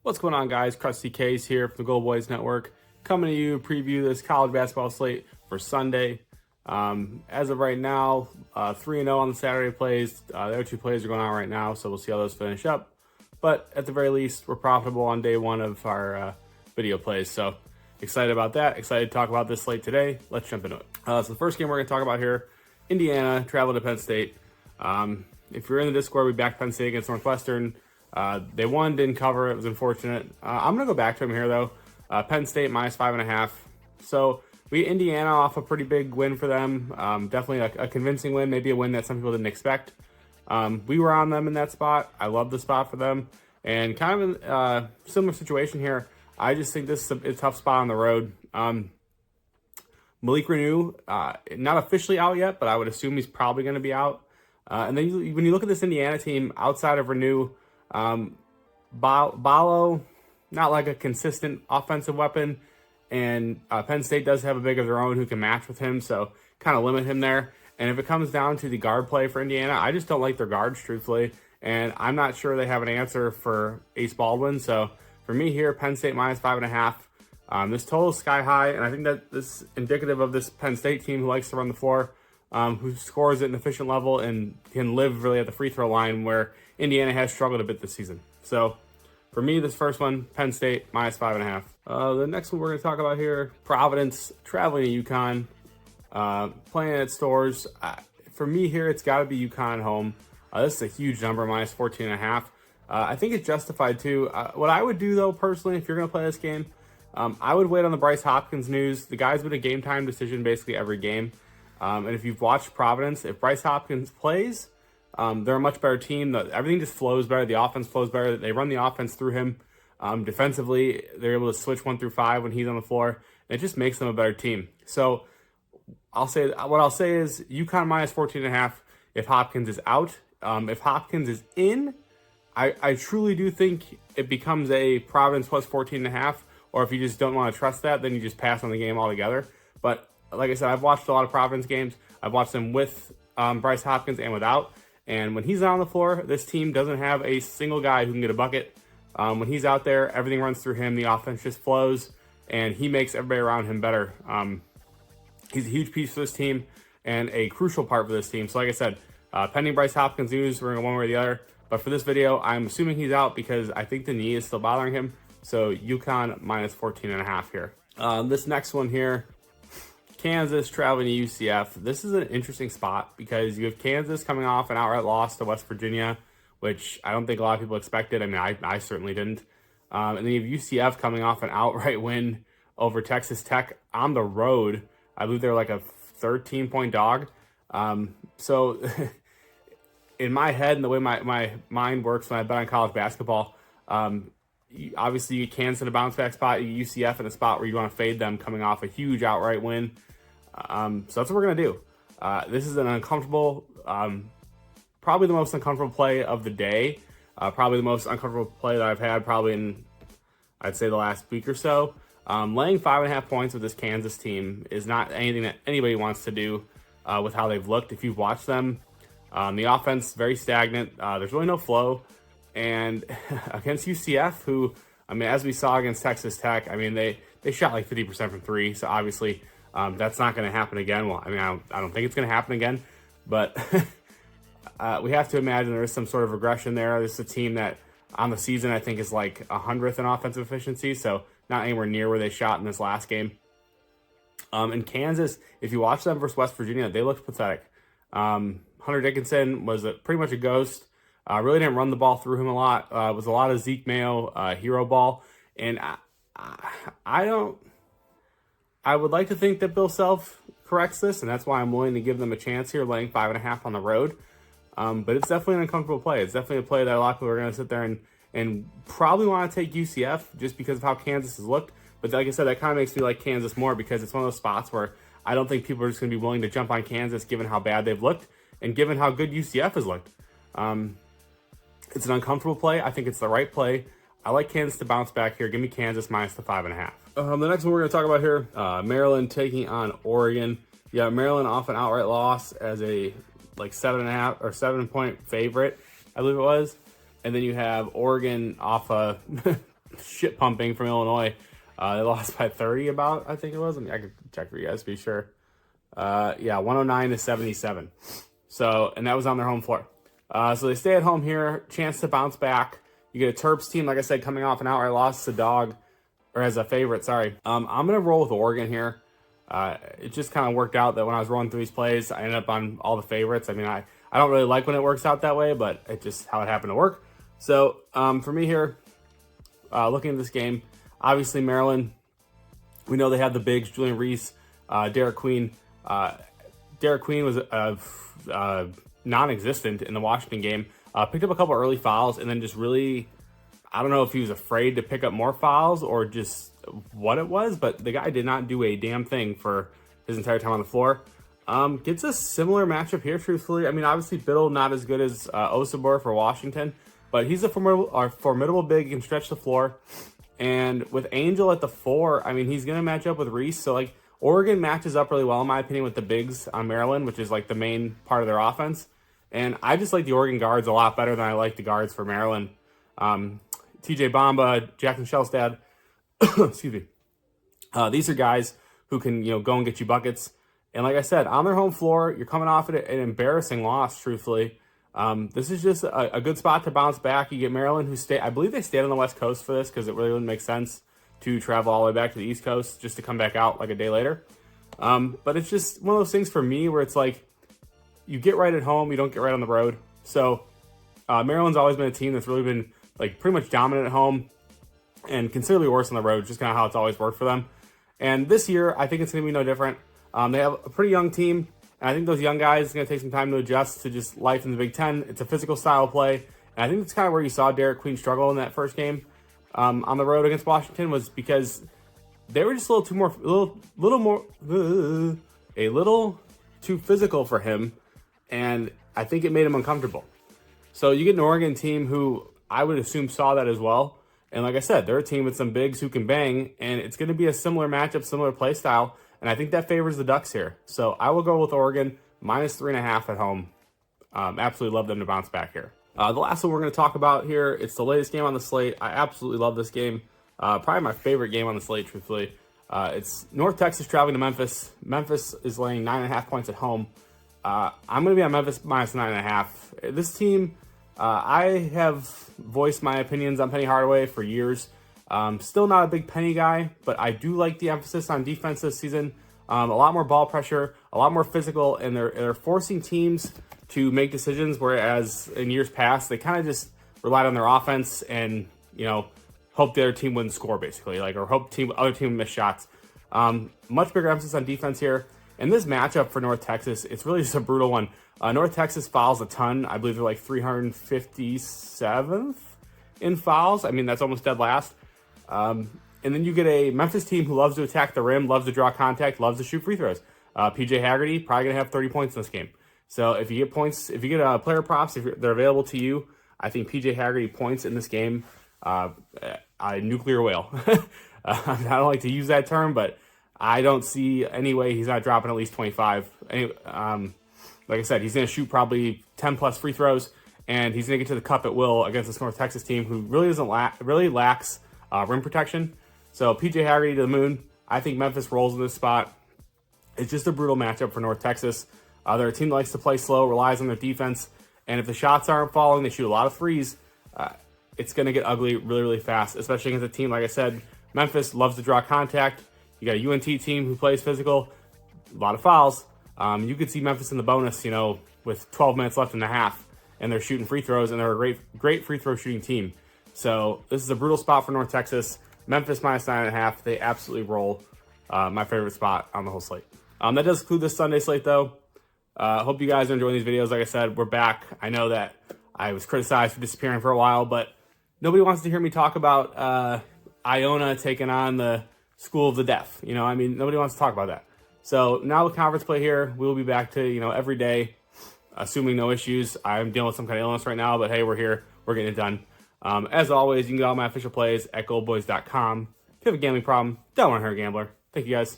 What's going on, guys? CrustyKs here from the Gold Boys Network, coming to you to preview this college basketball slate for Sunday. As of right now, 3-0 on the Saturday plays. The other two plays are going on right now, so we'll see how those finish up. But at the very least, we're profitable on day one of our video plays. So excited about that. Excited to talk about this slate today. Let's jump into it. So the first game we're going to talk about here, Indiana travel to Penn State. If you're in the Discord, we backed Penn State against Northwestern. They won, didn't cover. It was unfortunate. I'm going to go back to them here, though. Penn State minus 5.5. So we get Indiana off a pretty big win for them. Definitely a convincing win, maybe a win that some people didn't expect. We were on them in that spot. I love the spot for them. And kind of a similar situation here. I just think this is a tough spot on the road. Malik Renew, not officially out yet, but I would assume he's probably going to be out. And then when you look at this Indiana team, outside of Renew, Ballo, not like a consistent offensive weapon, and Penn State does have a big of their own who can match with him, so kind of limit him there. And if it comes down to the guard play for Indiana, I just don't like their guards, truthfully, and I'm not sure they have an answer for Ace Baldwin. So for me here, Penn State minus 5.5. This total is sky high, and I think that this is indicative of this Penn State team who likes to run the floor, who scores at an efficient level and can live really at the free throw line, where Indiana has struggled a bit this season. So for me, this first one, Penn State minus 5.5. The next one we're going to talk about here, Providence traveling to Yukon, playing at Stores. For me here, it's got to be Yukon home. This is a huge number, minus 14.5. I think it's justified too. What I would do, though, personally, if you're going to play this game, I would wait on the Bryce Hopkins news. The guy's been a game time decision basically every game. And if you've watched Providence, if Bryce Hopkins plays, they're a much better team. Everything just flows better. The offense flows better. They run the offense through him. Defensively, they're able to switch 1 through 5 when he's on the floor. And it just makes them a better team. So what I'll say is Yukon minus 14.5 if Hopkins is out. If Hopkins is in, I truly do think it becomes a Providence plus 14.5. Or if you just don't want to trust that, then you just pass on the game altogether. But like I said, I've watched a lot of Providence games. I've watched them with Bryce Hopkins and without. And when he's on the floor, this team doesn't have a single guy who can get a bucket. When he's out there, everything runs through him. The offense just flows, and he makes everybody around him better. He's a huge piece for this team and a crucial part for this team. So like I said, pending Bryce Hopkins news, we're going to go one way or the other. But for this video, I'm assuming he's out because I think the knee is still bothering him. So Yukon minus 14.5 here. This next one here, Kansas traveling to UCF. This is an interesting spot because you have Kansas coming off an outright loss to West Virginia, which I don't think a lot of people expected. I mean, I certainly didn't. And then you have UCF coming off an outright win over Texas Tech on the road. I believe they're like a 13-point dog. So in my head and the way my mind works when I bet on college basketball, obviously you get Kansas in a bounce back spot, you get UCF in a spot where you want to fade them coming off a huge outright win. So that's what we're going to do. This is an uncomfortable, probably the most uncomfortable play of the day. Probably the most uncomfortable play that I've had probably in, I'd say, the last week or so. Laying 5.5 points with this Kansas team is not anything that anybody wants to do with how they've looked. If you've watched them, the offense, very stagnant. There's really no flow. And against UCF, who, I mean, as we saw against Texas Tech, I mean, they shot like 50% from three. So obviously that's not going to happen again. Well, I mean, I don't think it's going to happen again. But we have to imagine there is some sort of regression there. This is a team that on the season, I think, is like 100th in offensive efficiency. So not anywhere near where they shot in this last game. In Kansas, if you watch them versus West Virginia, they looked pathetic. Hunter Dickinson was pretty much a ghost. Really didn't run the ball through him a lot. It was a lot of Zeke Mayo hero ball. And I would like to think that Bill Self corrects this, and that's why I'm willing to give them a chance here, laying 5.5 on the road. But it's definitely an uncomfortable play. It's definitely a play that a lot of people are going to sit there and probably want to take UCF just because of how Kansas has looked. But like I said, that kind of makes me like Kansas more because it's one of those spots where I don't think people are just going to be willing to jump on Kansas given how bad they've looked and given how good UCF has looked. It's an uncomfortable play. I think it's the right play. I like Kansas to bounce back here. Give me Kansas minus the 5.5. The next one we're going to talk about here, Maryland taking on Oregon. Yeah, Maryland off an outright loss as a like 7.5 or 7-point favorite, I believe it was. And then you have Oregon off a shit pumping from Illinois. They lost by 30 about, I think it was. I mean, I could check for you guys to be sure. Yeah, 109-77. So, and that was on their home floor. So they stay at home here, chance to bounce back. You get a Terps team, like I said, coming off an outright loss as a dog, or as a favorite, sorry. I'm going to roll with Oregon here. It just kind of worked out that when I was rolling through these plays, I ended up on all the favorites. I mean, I don't really like when it works out that way, but it's just how it happened to work. So for me here, looking at this game, obviously Maryland, we know they have the bigs, Julian Reese, Derek Queen. Derek Queen was non-existent in the Washington game. Picked up a couple early fouls and then just really, I don't know if he was afraid to pick up more fouls or just what it was, but the guy did not do a damn thing for his entire time on the floor. Gets a similar matchup here, truthfully. I mean, obviously Biddle not as good as Osabor for Washington, but he's a formidable big. He can stretch the floor. And with Angel at the 4, I mean, he's going to match up with Reese. So, like, Oregon matches up really well, in my opinion, with the bigs on Maryland, which is, like, the main part of their offense. And I just like the Oregon guards a lot better than I like the guards for Maryland. TJ Bamba, Jackson Shellstad, excuse me. These are guys who can, go and get you buckets. And like I said, on their home floor, you're coming off an embarrassing loss, truthfully. This is just a good spot to bounce back. You get Maryland, I believe they stayed on the West Coast for this because it really wouldn't make sense to travel all the way back to the East Coast just to come back out like a day later. But it's just one of those things for me where it's like, you get right at home, you don't get right on the road. So Maryland's always been a team that's really been like pretty much dominant at home and considerably worse on the road, just kind of how it's always worked for them. And this year, I think it's going to be no different. They have a pretty young team, and I think those young guys are going to take some time to adjust to just life in the Big Ten. It's a physical style play, and I think that's kind of where you saw Derek Queen struggle in that first game on the road against Washington, was because they were just a little too physical for him, and I think it made him uncomfortable. So you get an Oregon team who I would assume saw that as well. And like I said, they're a team with some bigs who can bang, and it's going to be a similar matchup, similar play style. And I think that favors the Ducks here. So I will go with Oregon, -3.5 at home. Absolutely love them to bounce back here. The last one we're going to talk about here, it's the latest game on the slate. I absolutely love this game. Probably my favorite game on the slate, truthfully. It's North Texas traveling to Memphis. Memphis is laying 9.5 points at home. I'm going to be on Memphis -9.5. This team, I have voiced my opinions on Penny Hardaway for years. Still not a big Penny guy, but I do like the emphasis on defense this season. A lot more ball pressure, a lot more physical, and they're forcing teams to make decisions, whereas in years past, they kind of just relied on their offense and, hope their team wouldn't score, basically, or hope other team would miss shots. Much bigger emphasis on defense here. And this matchup for North Texas, it's really just a brutal one. North Texas fouls a ton. I believe they're like 357th in fouls. I mean, that's almost dead last. And then you get a Memphis team who loves to attack the rim, loves to draw contact, loves to shoot free throws. PJ Haggerty probably going to have 30 points in this game. So if you get points, if you get player props, if they're available to you, I think PJ Haggerty points in this game, a nuclear whale. I don't like to use that term, but I don't see any way he's not dropping at least 25. Like I said, he's going to shoot probably 10 plus free throws, and he's going to get to the cup at will against this North Texas team who really lacks rim protection. So PJ Haggerty to the moon. I think Memphis rolls in this spot. It's just a brutal matchup for North Texas. They're a team that likes to play slow, relies on their defense, and if the shots aren't falling, they shoot a lot of threes. It's going to get ugly really, really fast, especially against a team, like I said, Memphis loves to draw contact. You got a UNT team who plays physical, a lot of fouls. You could see Memphis in the bonus, with 12 minutes left in the half, and they're shooting free throws, and they're a great free throw shooting team. So this is a brutal spot for North Texas. Memphis -9.5. They absolutely roll. My favorite spot on the whole slate. That does conclude this Sunday slate, though. Hope you guys are enjoying these videos. Like I said, we're back. I know that I was criticized for disappearing for a while, but nobody wants to hear me talk about Iona taking on the School of the Deaf. Nobody wants to talk about that. So now with conference play here, we'll be back to, every day, assuming no issues. I'm dealing with some kind of illness right now, but hey, we're here. We're getting it done. As always, you can get all my official plays at goldboys.com. If you have a gambling problem, don't want to hurt a gambler. Thank you guys.